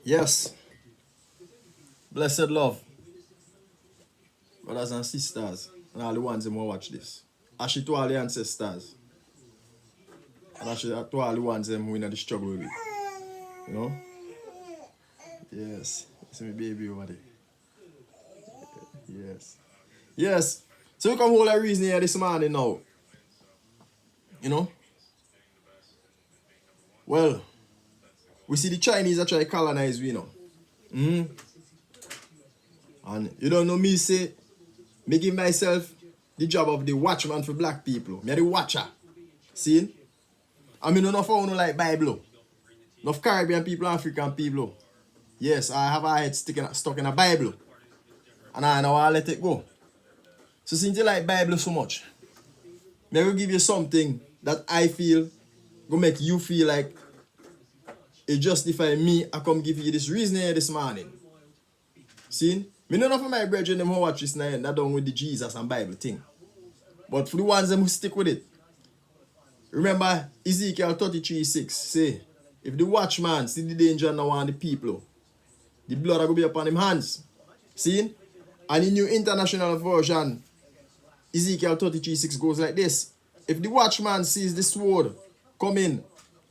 Yes, blessed love, brothers and sisters, and all the ones who watch this. Actually, to all the ancestors, and actually to all the ones who in the struggle with it. You know? Yes. See my baby over there. Yes. Yes. So we come hold a reason here this morning now. You know? Well, we see the Chinese are trying to colonize we now. And you don't know me say, me give myself the job of the watchman for black people. Me the watcher. See? I mean, enough of you like Bible. Enough Caribbean people, African people. Yes, I have a head stuck in a Bible. And I know I'll let it go. So since you like Bible so much, may I give you something that I feel go make you feel like it justify me. I come give you this reasoning here this morning. See? Me none of my brethren them who watch this now that done with the Jesus and Bible thing. But for the ones them who stick with it, remember Ezekiel 33:6 say, if the watchman see the danger now on the people, the blood will be upon him hands. See? And the New International Version, Ezekiel 33:6 goes like this. If the watchman sees the sword come in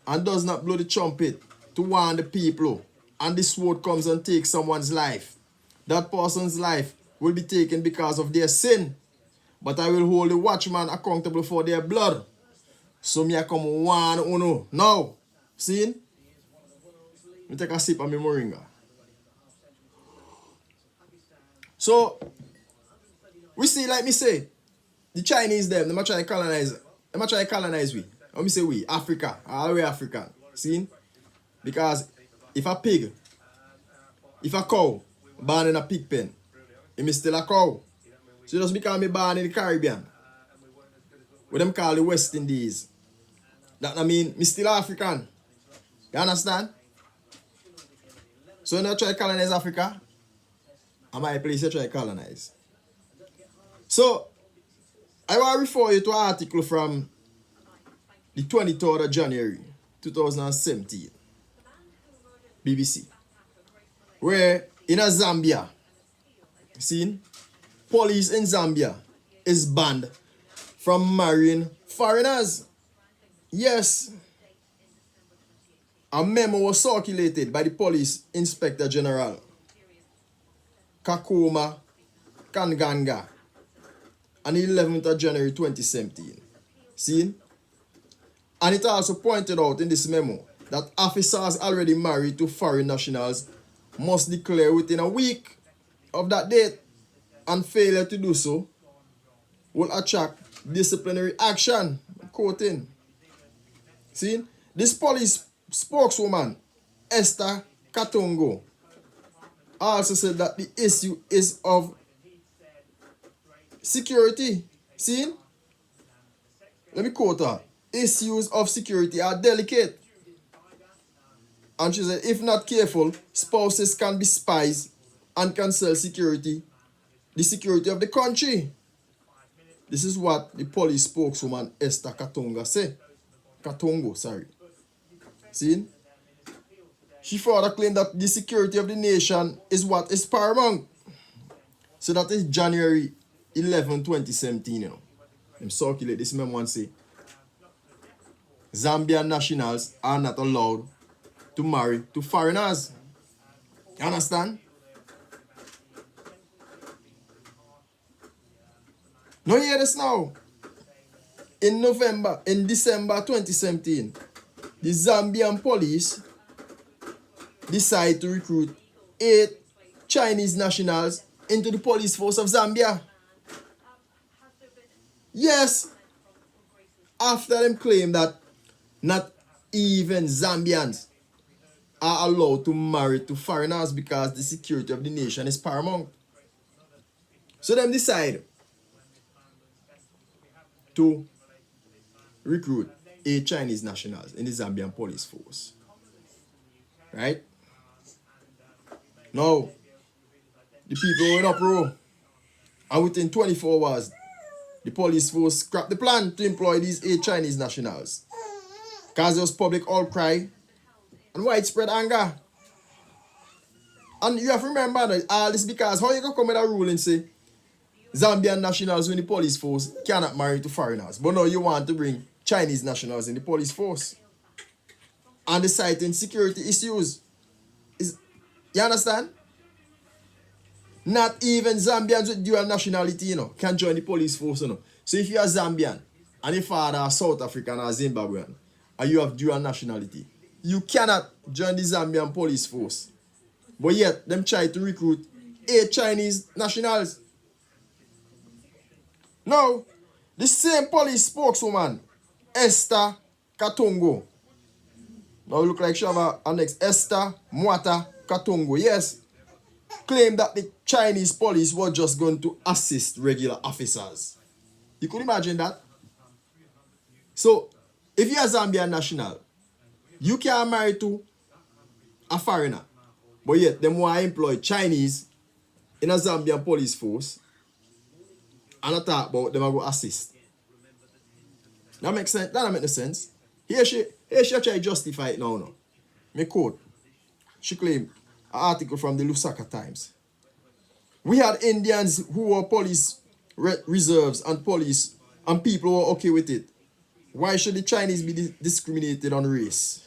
and does not blow the trumpet to warn the people, and the sword comes and takes someone's life, that person's life will be taken because of their sin. But I will hold the watchman accountable for their blood. So me I come warn uno. Now, see? Me take a sip of my moringa. So, we see, like me say, the Chinese them might try to colonize. They might try to colonize we. Let me say we, Africa, all the way African. See? Because if a pig, if a cow born in a pig pen, it is still a cow. So just because me born in the Caribbean, what them call the West Indies, that I mean, me still African. You understand? So when I try to colonize Africa, and my place you try to colonize. So, I want to refer you to an article from the 23rd of January 2017, BBC, where in a Zambia, see, police in Zambia is banned from marrying foreigners. Yes, a memo was circulated by the police inspector general, Kakoma Kanganga, on the 11th of January 2017. See? And it also pointed out in this memo that officers already married to foreign nationals must declare within a week of that date, and failure to do so will attract disciplinary action. Quoting. See? This police spokeswoman, Esther Katongo, also said that the issue is of security. See? Let me quote her. Issues of security are delicate. And she said, if not careful, spouses can be spies and can sell security, the security of the country. This is what the police spokeswoman Esther Katongo said. Katongo, sorry. See? She further claimed that the security of the nation is what is paramount. So that is January 11, 2017, you know. Them circulate this memo and say, Zambian nationals are not allowed to marry to foreigners. You understand? Now hear this now. In December 2017, the Zambian police decide to recruit 8 Chinese nationals into the police force of Zambia. Yes, after them claim that not even Zambians are allowed to marry to foreigners because the security of the nation is paramount. So them decide to recruit 8 Chinese nationals in the Zambian police force. Right? Now, the people were in uproar, and within 24 hours, the police force scrapped the plan to employ these 8 Chinese nationals, because there was public outcry and widespread anger. And you have to remember that all this because how you can come with a rule and say Zambian nationals in the police force cannot marry to foreigners. But now you want to bring Chinese nationals in the police force. And the citing security issues. You understand? Not even Zambians with dual nationality, can join the police force, So if you are Zambian and your father are South African or Zimbabwean and you have dual nationality, you cannot join the Zambian police force. But yet, them try to recruit 8 Chinese nationals. Now, the same police spokeswoman, Esther Katongo. Now look like she have a next Esther Mwata Katongo. Yes. Claimed that the Chinese police were just going to assist regular officers. You could imagine that? So, if you're a Zambian national, you can marry to a foreigner. But yet, them want to employ Chinese in a Zambian police force and I talk about them go assist. That makes sense? That don't make no sense. Here she try to justify it now. No. Me quote. She claimed an article from the Lusaka Times. We had Indians who were police reserves and police and people were okay with it. Why should the Chinese be discriminated on race?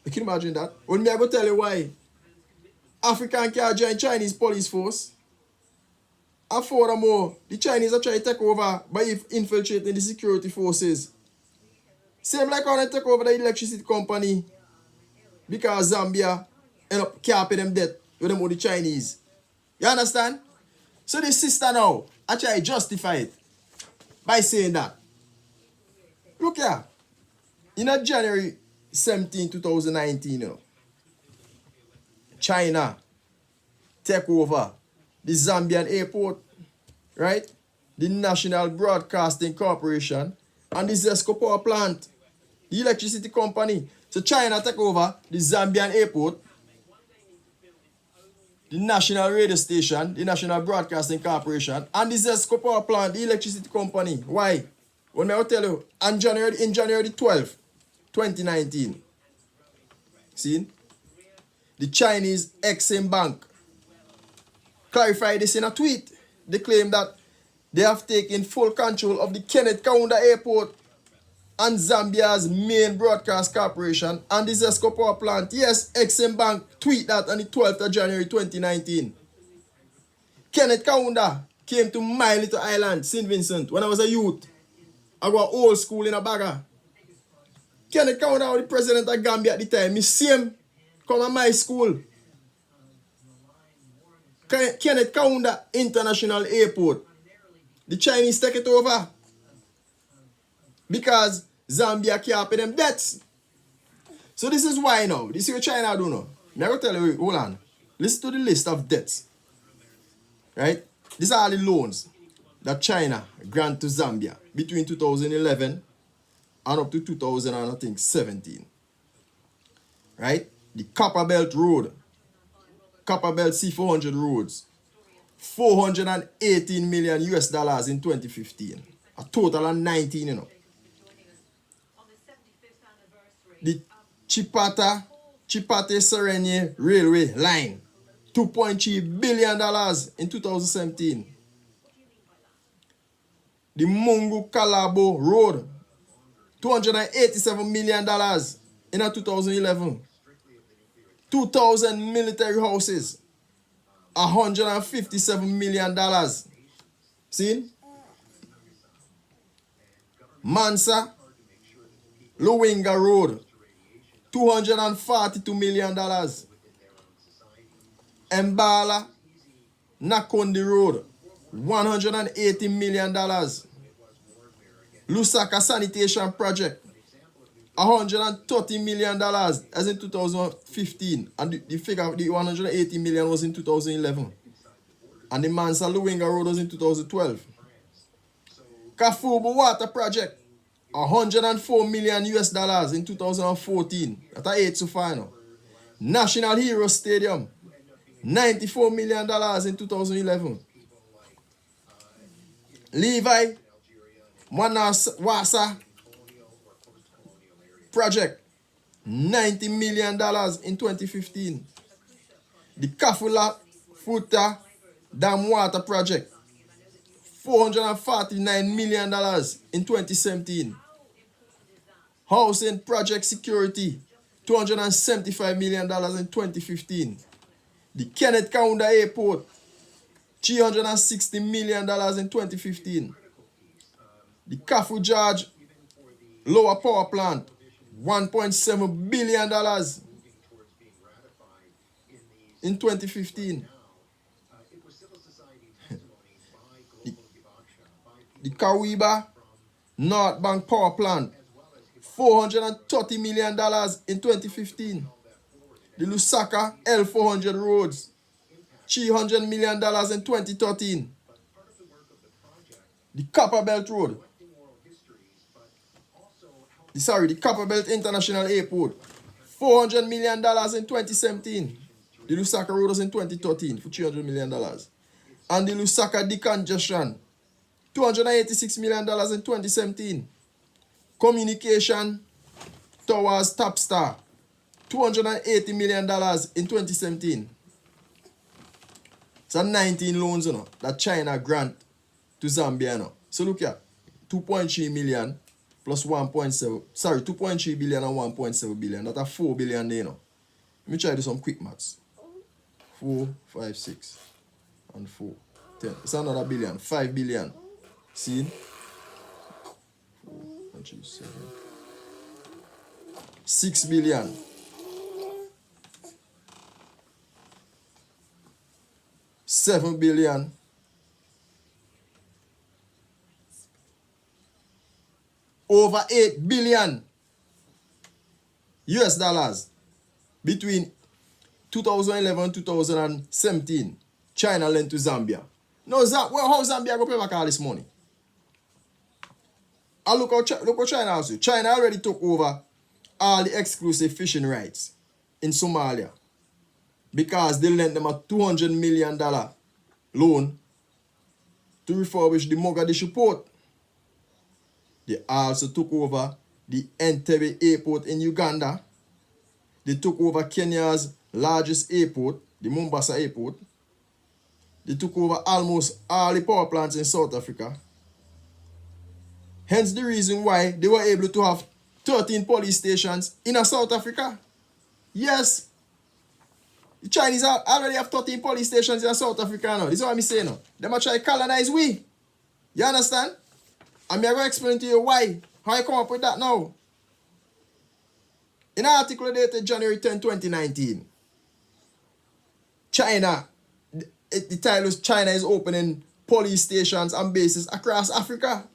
You can imagine that? When me I go tell you why. African can't join Chinese police force. And furthermore, the Chinese are trying to take over by infiltrating the security forces. Same like how they take over the electricity company because Zambia end up capping them debt with them with the Chinese. You understand? So the sister now, I try to justify it by saying that. Look here. In January 17, 2019, China take over the Zambian airport, right? The National Broadcasting Corporation and the Zesco power plant, the electricity company. So China take over the Zambian airport, the national radio station, the National Broadcasting Corporation, and the Zesco power plant, the electricity company. Why? When I tell you, in January 12, 2019, see, the Chinese Exim Bank clarified this in a tweet. They claim that they have taken full control of the Kenneth Kaunda Airport and Zambia's main broadcast corporation and the Zesco power plant. Yes, Exim Bank tweet that on the 12th of January 2019. Kenneth Kaunda came to my little island, St. Vincent, when I was a youth. I go old school in a bagger. Kenneth Kaunda was the president of Gambia at the time. Me see him come to my school. Kenneth Kaunda International Airport. The Chinese take it over. Because Zambia can't pay them debts. So this is why now. This is what China do now. I'm going to tell you, hold on. Listen to the list of debts. Right? These are the loans that China grant to Zambia between 2011 and up to 2017. Right? The Copper Belt Road. Copper Belt C400 roads. $418 million US in 2015. A total of 19, The Chipate Serene Railway Line. $2.3 billion in 2017. The Mungu Kalabo Road. $287 million in 2011. 2,000 military houses. $157 million. See? Mansa Luwinga Road. $242 million. Mbala Nakondi Road. $180 million. Lusaka Sanitation Project. $130 million as in 2015. And the figure, the $180 million was in 2011. And the Mansa Luwinga Road was in 2012. Kafubu Water Project. $104 million US in 2014. That's 8 so far now. National Hero Stadium. $94 million in 2011. Levi Manawasa Project. $90 million in 2015. The Kafula Futa Dam Water Project, $449 million in 2017. Housing Project Security, $275 million in 2015. The Kenneth Kaunda Airport, $360 million in 2015. The Kafu George Lower Power Plant, $1.7 billion in 2015. The Kawiba North Bank Power Plant, $430 million in 2015. The Lusaka L400 roads, $300 million in 2013. The Copperbelt Road, the Copperbelt International Airport, $400 million in 2017. The Lusaka Road was in 2013 for $300 million. And the Lusaka Decongestion, $286 million in 2017. Communication Towers Top Star, $280 million in 2017. So 19 loans, you know, that China grant to Zambia, you know. So look here, 2.3 million plus 1.7, sorry, 2.3 billion and 1.7 billion. That's a 4 billion there, you know. Let me try to do some quick maths. 4, 5, 6, and 4, 10. It's another billion, 5 billion. See? 4, 5, 6, 7. 6 billion. 7 billion. Over 8 billion US dollars between 2011 and 2017. China lent to Zambia. Now, how Zambia go pay back all this money? And look what China also. China already took over all the exclusive fishing rights in Somalia because they lent them a $200 million loan to refurbish the Mogadishu port. They also took over the Entebbe airport in Uganda. They took over Kenya's largest airport, the Mombasa airport. They took over almost all the power plants in South Africa. Hence the reason why they were able to have 13 police stations in South Africa. Yes. The Chinese already have 13 police stations in South Africa now. This is what I'm saying now. They might try to colonize we. You understand? And I'm going to explain to you why. How I come up with that now. In an article dated January 10, 2019, China, the title is China is opening police stations and bases across Africa.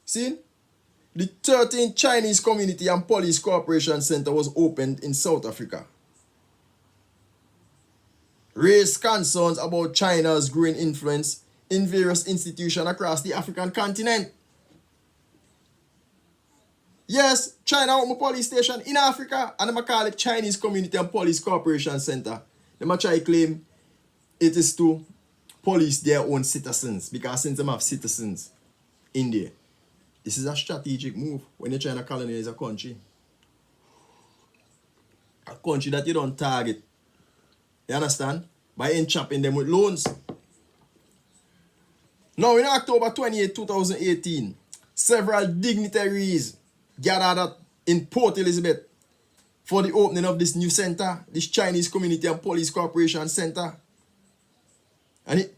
See? The 13th Chinese Community and Police Cooperation Center was opened in South Africa. Raised concerns about China's growing influence in various institutions across the African continent. Yes, China opened a police station in Africa and they call it Chinese Community and Police Cooperation Center. They might try to claim it is to police their own citizens because since they have citizens in there. This is a strategic move when you're trying to colonize a country. A country that you don't target. You understand? By entrapping them with loans. Now, in October 28, 2018, several dignitaries gathered in Port Elizabeth for the opening of this new center, this Chinese Community and Police Cooperation Center. And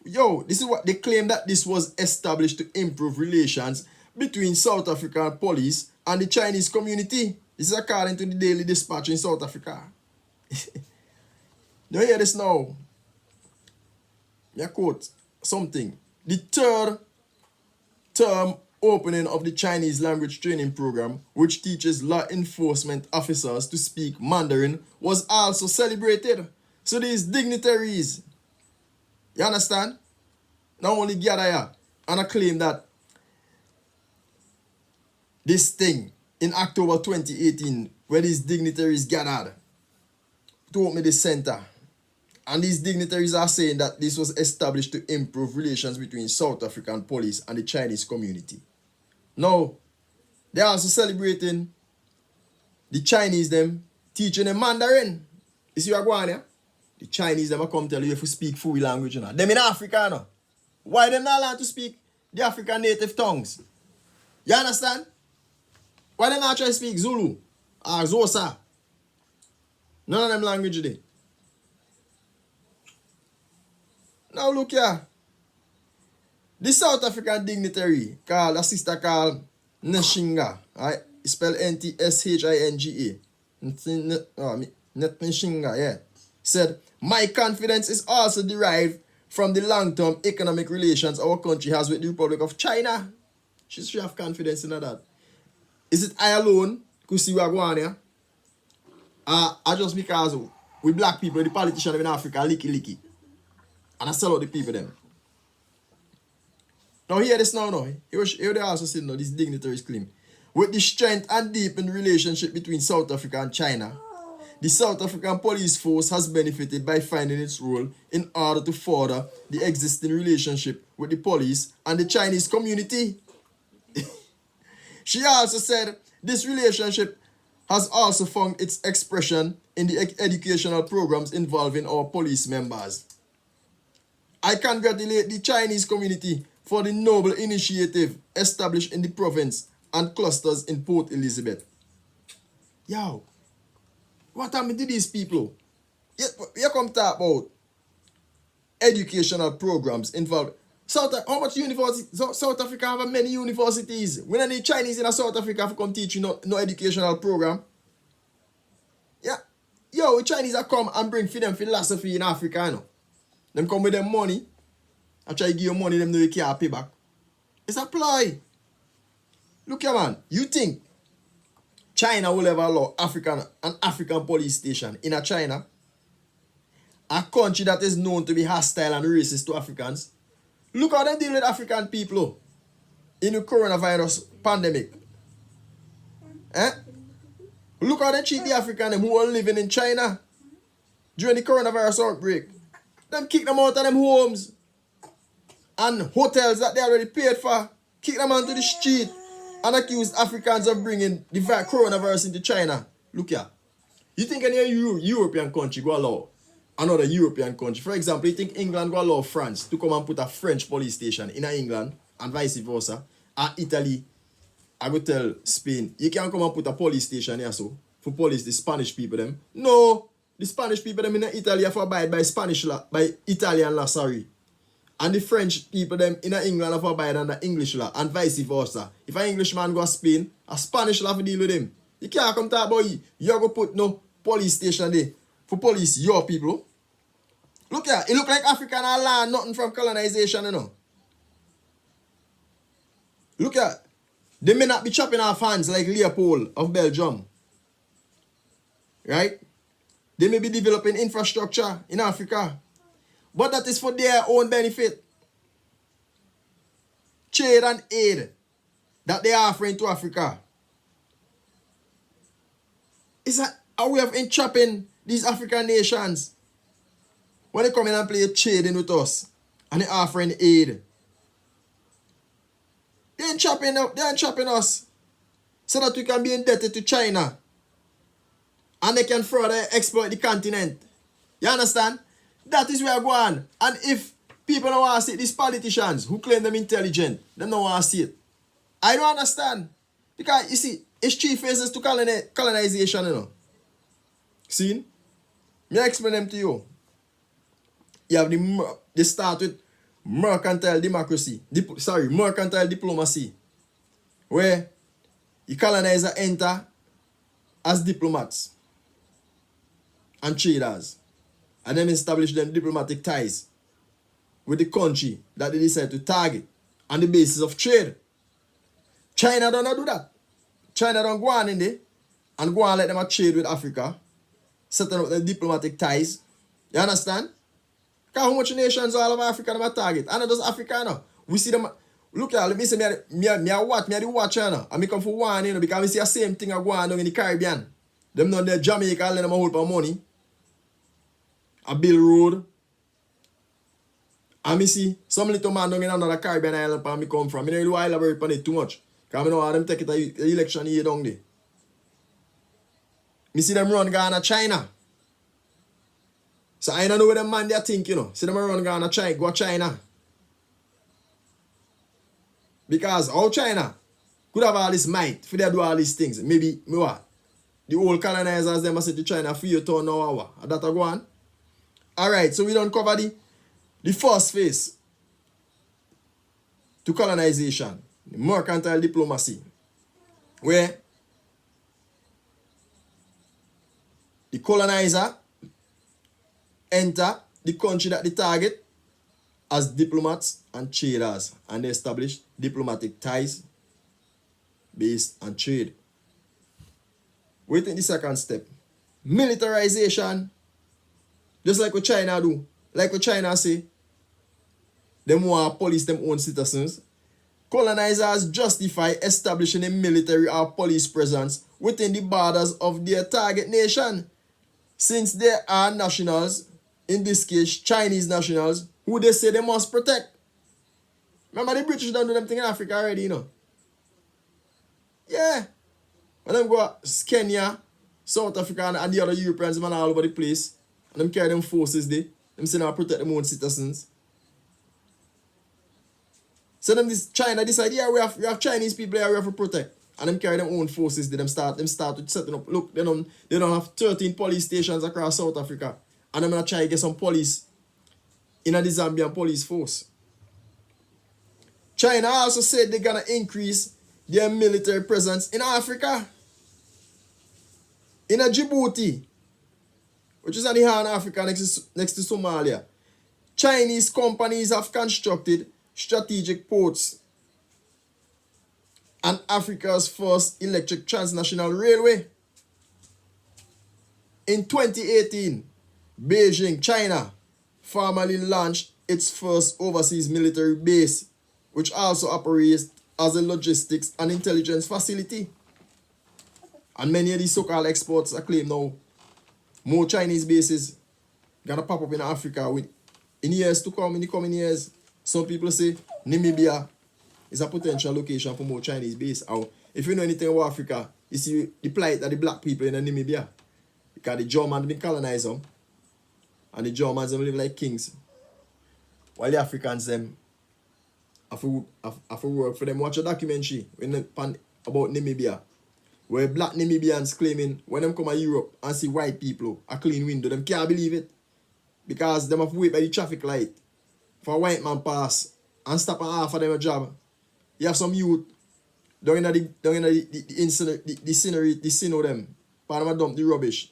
this is what they claim, that this was established to improve relations between South African police and the Chinese community. This is according to the Daily Dispatch in South Africa. You hear this now? I quote something. The third term opening of the Chinese language training program, which teaches law enforcement officers to speak Mandarin, was also celebrated. So these dignitaries, you understand, not only gather here and I claim that this thing in October 2018, where these dignitaries gathered to open this center. And these dignitaries are saying that this was established to improve relations between South African police and the Chinese community. Now, they're also celebrating the Chinese them teaching them Mandarin. You see what going on here? The Chinese them come tell you if you speak full language, you know. Them in Africa, no. Why they not allowed to speak the African native tongues? You understand? Why they not try to speak Zulu or Xhosa? None of them language there. Now look here. The South African dignitary called a sister called Nshinga. Right? Spell Ntshinga. Nshinga, yeah. Said, my confidence is also derived from the long-term economic relations our country has with the Republic of China. She should have confidence in that. Is it I alone who see what going on here? I just because we black people, the politicians in Africa, licky. And I sell out the people them. Now hear this now. Here they also say this dignitaries claim. With the strength and deepened relationship between South Africa and China, the South African police force has benefited by finding its role in order to further the existing relationship with the police and the Chinese community. She also said this relationship has also found its expression in the educational programs involving our police members. I congratulate the Chinese community for the noble initiative established in the province and clusters in Port Elizabeth. Yo, what happened to these people? You come talk about educational programs involved. How much university? South Africa have many universities. We don't need Chinese in South Africa to come teach you no educational program. Yeah. Yo, Chinese are come and bring for them philosophy in Africa, you know. Them come with them money. I try to give you money, them know you can't pay back. It's a ploy. Look here, man. You think China will ever allow an African police station in a China? A country that is known to be hostile and racist to Africans? Look how they deal with African people in the coronavirus pandemic. Look how they treat the African who are living in China during the coronavirus outbreak. Them kick them out of them homes and hotels that they already paid for. Kick them onto the street and accuse Africans of bringing the coronavirus into China. Look here. You think any European country go allow another European country? For example, you think England go allow France to come and put a French police station in England and vice versa? Or Italy, I go tell Spain, you can't come and put a police station here so for police the Spanish people them. No, the Spanish people them in Italy have to abide by Spanish law, by Italian law, sorry. And the French people them in England have to abide under English law and vice versa. If an Englishman go to Spain, a Spanish law have to deal with him. You can't come talk about you go put no police station there for police your people. Look here, it look like African are learn nothing from colonization, you know. Look here, they may not be chopping off hands like Leopold of Belgium. Right? They may be developing infrastructure in Africa. But that is for their own benefit. Trade and aid that they are offering to Africa. It's a way of entrapping these African nations. When they come in and play trading with us and they offering aid. They're entrapping us so that we can be indebted to China. And they can further exploit the continent. You understand? That is where I go on. And if people don't want to see it, these politicians who claim them intelligent, they don't want to see it. I don't understand. Because, you see, it's three phases to colonization, you know. See? Me explain them to you. You have they start with mercantile democracy. Mercantile diplomacy. Where the colonizer enter as diplomats and traders. And then establish them diplomatic ties with the country that they decide to target on the basis of trade. China don't do that. China don't go on in there and go and let them trade with Africa, setting up their diplomatic ties. You understand? Because how much nations all of Africa them target? And not just Africa now. We see them. Look here, let me say me the watcher now. And me come for one, you know, because we see the same thing going on in the Caribbean. Them down there Jamaica and let them hold for money. A bill road. And me see some little man down in another Caribbean island where me come from. I don't really elaborate on it too much. Because I know how them take it a election here down there. Me see them run Ghana, China. So I don't know what them man they think, you know. See them around gonna try go China. Because how China could have all this might for they do all these things. Maybe me what? The old colonizers them say to China for you turn now hour. That a go on. Alright, so we don't cover the first phase to colonization, the mercantile diplomacy, where the colonizer enter the country that they target as diplomats and traders, and they establish diplomatic ties based on trade. We take the second step. Militarization. Just like what China do. Like what China say, them want police them own citizens. Colonizers justify establishing a military or police presence within the borders of their target nation, since there are nationals, in this case Chinese nationals, who they say they must protect. Remember the British don't do them thing in Africa already, you know. Yeah. When them go Kenya, South Africa and the other Europeans man all over the place, and them carry them forces there, them say now protect them own citizens. So them this China decide, yeah, we have Chinese people here we have to protect. And them carry them own forces, them start with setting up. Look, they don't have 13 police stations across South Africa. And I'm gonna try to get some police in the Zambian police force. China also said they're gonna increase their military presence in Africa. In Djibouti, which is on the Horn of Africa next to Somalia. Chinese companies have constructed strategic ports and Africa's first electric transnational railway. In 2018, Beijing, China, formally launched its first overseas military base, which also operates as a logistics and intelligence facility. And many of these so-called exports are claimed now more Chinese bases gonna pop up in Africa in years to come, in the coming years. Some people say Namibia is a potential location for more Chinese base. Or if you know anything about Africa, you see the plight of the black people in Namibia. Because the Germans been colonized them. And the Germans them live like kings. While the Africans them have to work for them. Watch a documentary about Namibia, where black Namibians claiming when them come to Europe and see white people a clean window, them can't believe it. Because them have to wait by the traffic light for a white man pass and stop and offer them a job. You have some youth down in the scenery them, for them dump the rubbish.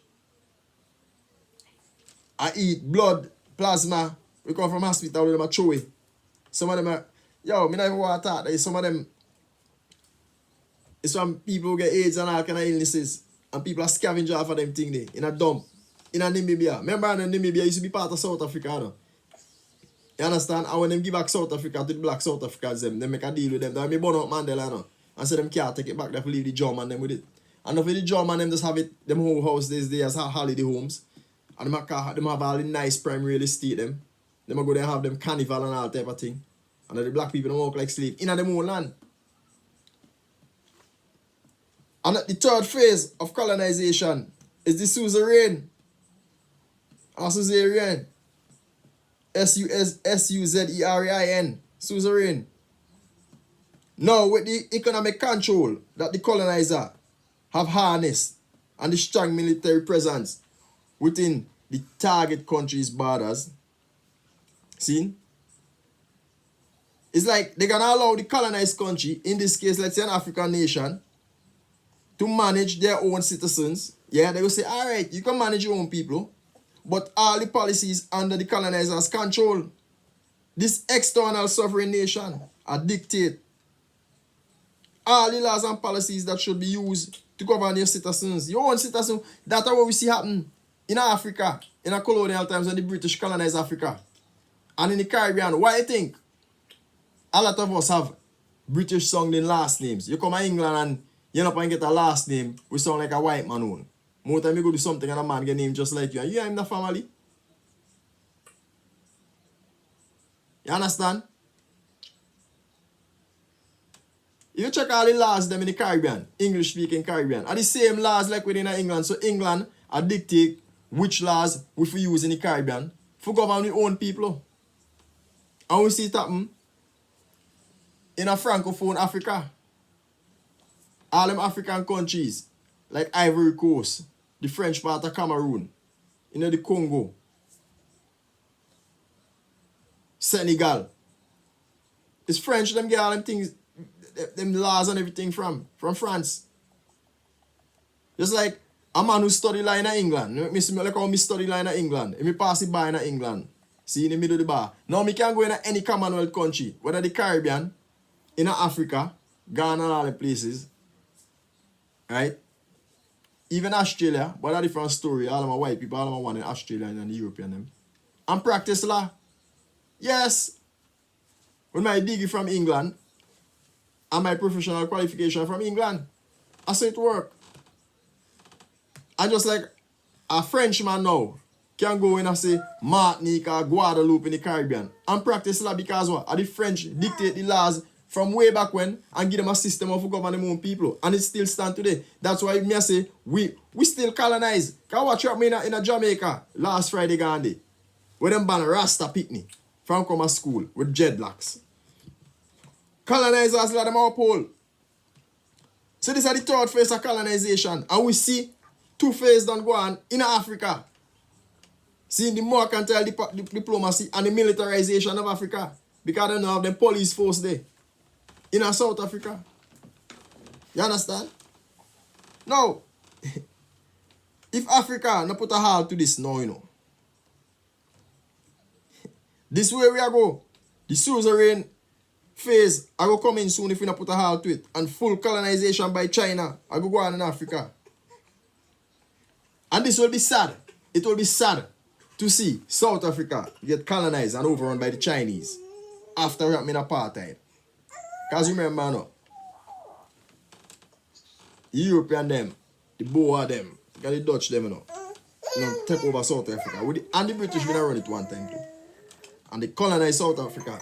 I eat blood, plasma, we come from hospital with them a throw it. Some of them are, yo, me never want to talk that some of them, it's from people who get AIDS and all kind of illnesses, and people are scavenging off of them thing there, in a dump, in a Namibia. Remember Namibia used to be part of South Africa, no? You understand? And when them give back South Africa to the black South Africans, them make a deal with them. They may burn out Mandela, no? And say them can't take it back, they have to leave the German them with it. And if the German them just have it, them whole house these days as holiday homes. And them have all the nice prime real estate them. Them go there and have them carnival and all type of thing. And the black people don't walk like slaves in them own land. And the third phase of colonization is the suzerain. Or suzerain. S-U-Z-E-R-A-I-N. Suzerain. Now, with the economic control that the colonizer have harnessed and the strong military presence within the target country's borders, see? It's like they're going to allow the colonized country, in this case, let's say an African nation, to manage their own citizens. Yeah, they will say, all right, you can manage your own people, but all the policies under the colonizer's control. This external sovereign nation dictate all the laws and policies that should be used to govern your citizens. Your own citizens. That's what we see happen in Africa, in a colonial times when the British colonized Africa. And in the Caribbean. Why do you think a lot of us have British sounding last names? You come to England and you end up and get a last name we sound like a white man own. More time you go do something and a man get named just like you. And you are in the family. You understand? You check all the laws them in the Caribbean, English speaking Caribbean, are the same laws like within England. So England dictate which laws we for use in the Caribbean for govern our own people. And we see it happen in a francophone Africa. All them African countries, like Ivory Coast, the French part of Cameroon, the Congo, Senegal. It's French, them get all them things, them laws and everything from France. Just like a man who study law in England. Like how me study law in England. And me pass the bar in England. See, in the middle of the bar. Now me can go in any Commonwealth country, whether the Caribbean, in Africa, Ghana and all the places. Right? Even Australia, but that's a different story. All of my white people, all of my one in Australia and the European them. And practice law. Yes. With my degree from England and my professional qualification from England. I say it work. And just like a Frenchman now can go in and say Martinique or Guadeloupe in the Caribbean and practice law because what? The French dictate the laws from way back when and give them a system of govern their own people. And it still stand today. That's why me I say we still colonize. Can watch up me in a Jamaica last Friday Gandhi. Where them ban Rasta Pitney from come to school with dreadlocks. Colonizers let them all pull. So this is the third phase of colonization. And we see two phases done go on in Africa. See the mercantile diplomacy and the militarization of Africa. Because they don't have the police force there. In South Africa. You understand? Now, if Africa not put a halt to this now, this way we are go. The suzerain phase I go come in soon if we not put a halt to it. And full colonization by China I go on in Africa. And this will be sad. It will be sad to see South Africa get colonized and overrun by the Chinese after happening apartheid. Because remember now, the European them, the Boer them, the Dutch them, take over South Africa. And the British gonna run it one time too. And they colonize South Africa.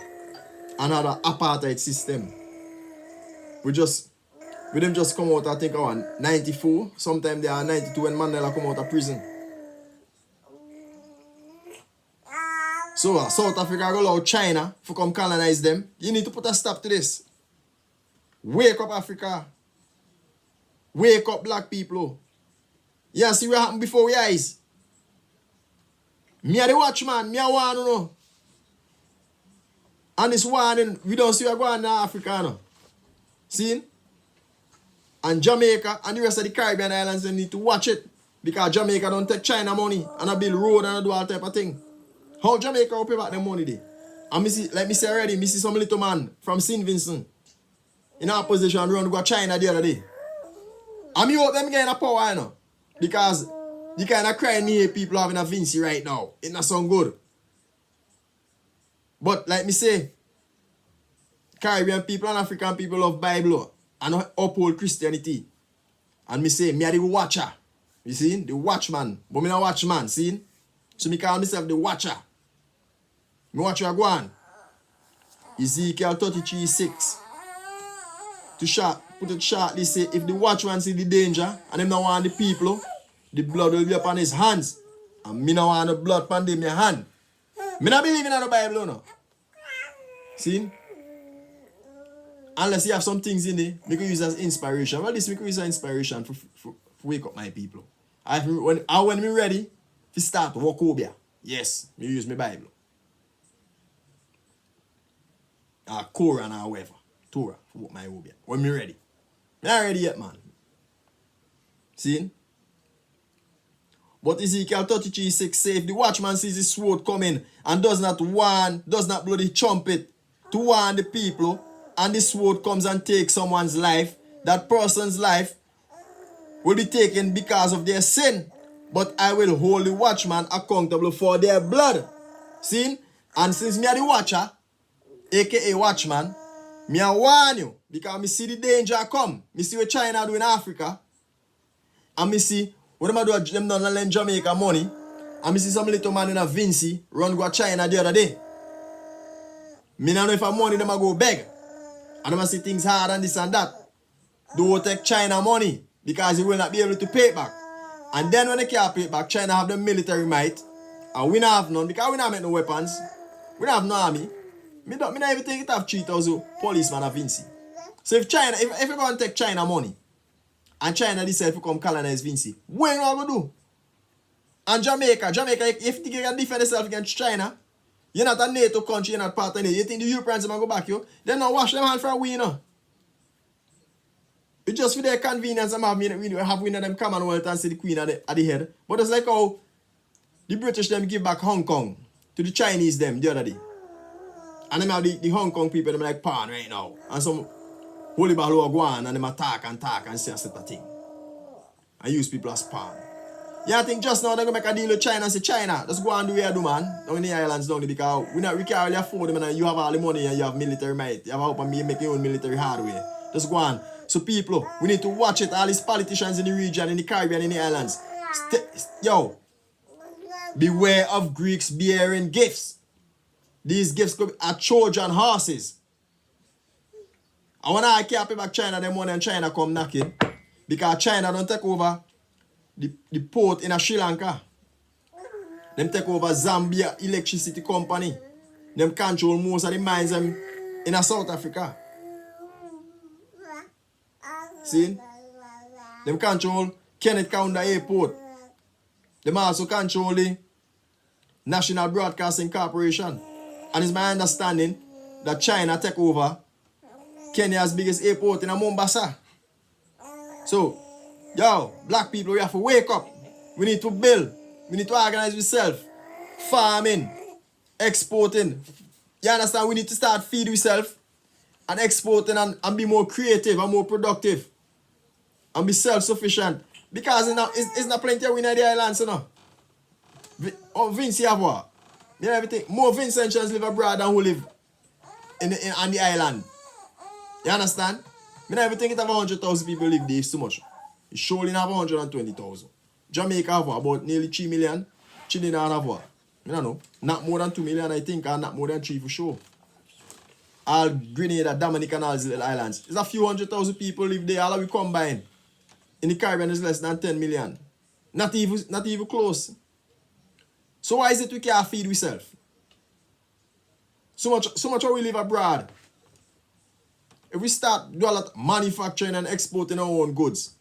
Another apartheid system. We them just come out, I think, 94. Sometime they are 92 when Mandela come out of prison. So South Africa go allow China to come colonize them. You need to put a stop to this. Wake up, Africa. Wake up, black people. You see what happened before your eyes. Me are the watchman. Me are one, you know. And this warning, we don't see what going on in Africa, no. See? And Jamaica and the rest of the Caribbean islands, they need to watch it. Because Jamaica don't take China money and I build road and I do all type of thing. How Jamaica will pay back their money there? And me see, like me say already, me see some little man from St. Vincent in opposition run to go to China the other day. And me hope them getting a power, you know. Because the kind of crime here people having a Vinci right now, it not sound good. But like me say, Caribbean people and African people love Bible and uphold Christianity. And me say, me are the watcher. You see? The watchman. But me not watchman, see? So me call myself the watcher. Me watch you go on. Ezekiel 33:6. To short, put it shortly, say, if the watchman see the danger and him not want the people, the blood will be upon his hands. And me not want the blood upon them your hand. Me not believe in the Bible, no. See? Unless you have some things in there, we can use as inspiration. Well, this we can use as inspiration for wake up my people. When me ready, to start walk over. Yes, me use my Bible. Quran or whatever. Torah for walk my over. When me ready. Me not ready yet, man. See? But Ezekiel 33:6 say, if the watchman sees his sword coming and does not blow the trumpet to warn the people, and the sword comes and takes someone's life, that person's life will be taken because of their sin. But I will hold the watchman accountable for their blood. See? And since me are the watcher, aka watchman, me I warn you, because me see the danger come. Me see what China do in Africa. And me see what them do them done lend Jamaica money. And me see some little man in a Vinci run go to China the other day. Me don't know if I'm money them a go beg. And I see things hard and this and that. Don't take China money because he will not be able to pay it back. And then when they can't pay it back, China have the military might. And we don't have none because we don't make no weapons. We don't have no army. Me don't even think it have 3,000 policemen of Vinci. So if China, if you go and take China money, and China decide to come colonize Vinci, what are you going to do? And Jamaica, if you can defend yourself against China, you're not a NATO country, you're not part of NATO. You think the Europeans are going to go back you? Then not wash them hands for a win. It's just for their convenience, we have win of them Commonwealth and see the Queen at the head. But it's like how the British them give back Hong Kong to the Chinese them the other day. And them have the Hong Kong people them like pan right now. And some holy balloon go on and them attack and say a set of thing. And use people as pan. Yeah, I think just now they're going to make a deal with China and say, China, let's go and do what you do, man. Down in the islands, down there, because we can't really afford them and you have all the money and you have military might. You have help and make your own military hardware. Just go on. So people, we need to watch it. All these politicians in the region, in the Caribbean, in the islands. Yo, beware of Greeks bearing gifts. These gifts could be Trojan horses. And when I can't pay back China, them money and China come knocking. Because China don't take over the port in Sri Lanka. Them take over Zambia electricity company. Them control most of the mines in South Africa. See? Them control Kenneth County Airport. Them also control the National Broadcasting Corporation. And it's my understanding that China take over Kenya's biggest airport in Mombasa. So, yo, black people, we have to wake up. We need to build. We need to organize ourselves. Farming. Exporting. You understand? We need to start feeding ourselves and exporting and be more creative and more productive. And be self-sufficient. Because it's not plenty of win in the islands, you know. Vince have what? You know everything. More Vincentians live abroad than who live on the island. You understand? I never think it have 100,000 people live there. It's too much. It's surely have 120,000. Jamaica have about nearly 3 million. Chile have what? I don't know. Not more than 2 million, I think, and not more than 3 for sure. All Grenada, Dominican, all these little islands. There's a few 100,000 people live there. All of we combined. In the Caribbean is less than 10 million. Not even close. So why is it we can't feed ourselves? So much how we live abroad. If we start do a lot of manufacturing and exporting our own goods.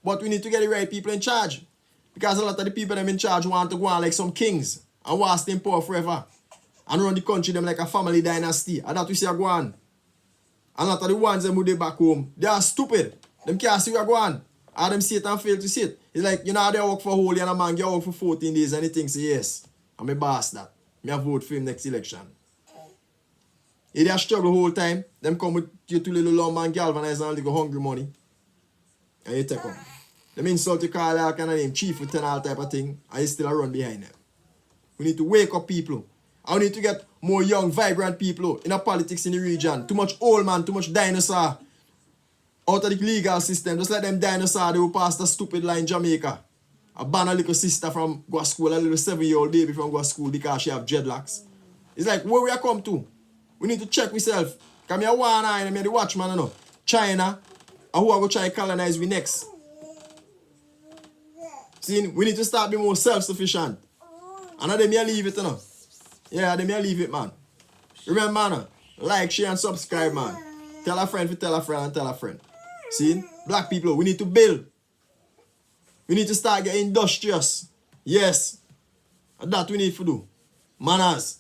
But we need to get the right people in charge. Because a lot of the people them in charge want to go on like some kings. And want to stay in power forever. And run the country them like a family dynasty. And that we see a go on. And a lot of the ones them who they back home, they are stupid. Them can't see a go on. And them see it and fail to see it. It's like, you know how they work for whole and a man get work for 14 days and he thinks, yes, I'm a boss that. Me a vote for him next election. If they struggle the whole time, them come with your 2 little lump and galvanize and little hungry money. And you take them. Them insult you, call out kind of name chief with 10 all type of thing, and you still run behind them. We need to wake up people. And we need to get more young, vibrant people in the politics in the region. Too much old man, too much dinosaur. Out of the legal system. Just like them dinosaur, they will pass the stupid line in Jamaica. A ban a little sister from go to school, a little 7-year-old baby from go to school because she have dreadlocks. It's like, where we are come to? We need to check ourselves. Because I one eye and I'm the watchman, you know. China, and who are going to try to colonize we next? See, we need to start being more self-sufficient. And then me leave it, you know. Yeah, then me leave it, man. Remember, man, like, share, and subscribe, man. Tell a friend, tell a friend, and tell a friend. See, black people, we need to build. We need to start getting industrious. Yes. And that we need to do. Manners.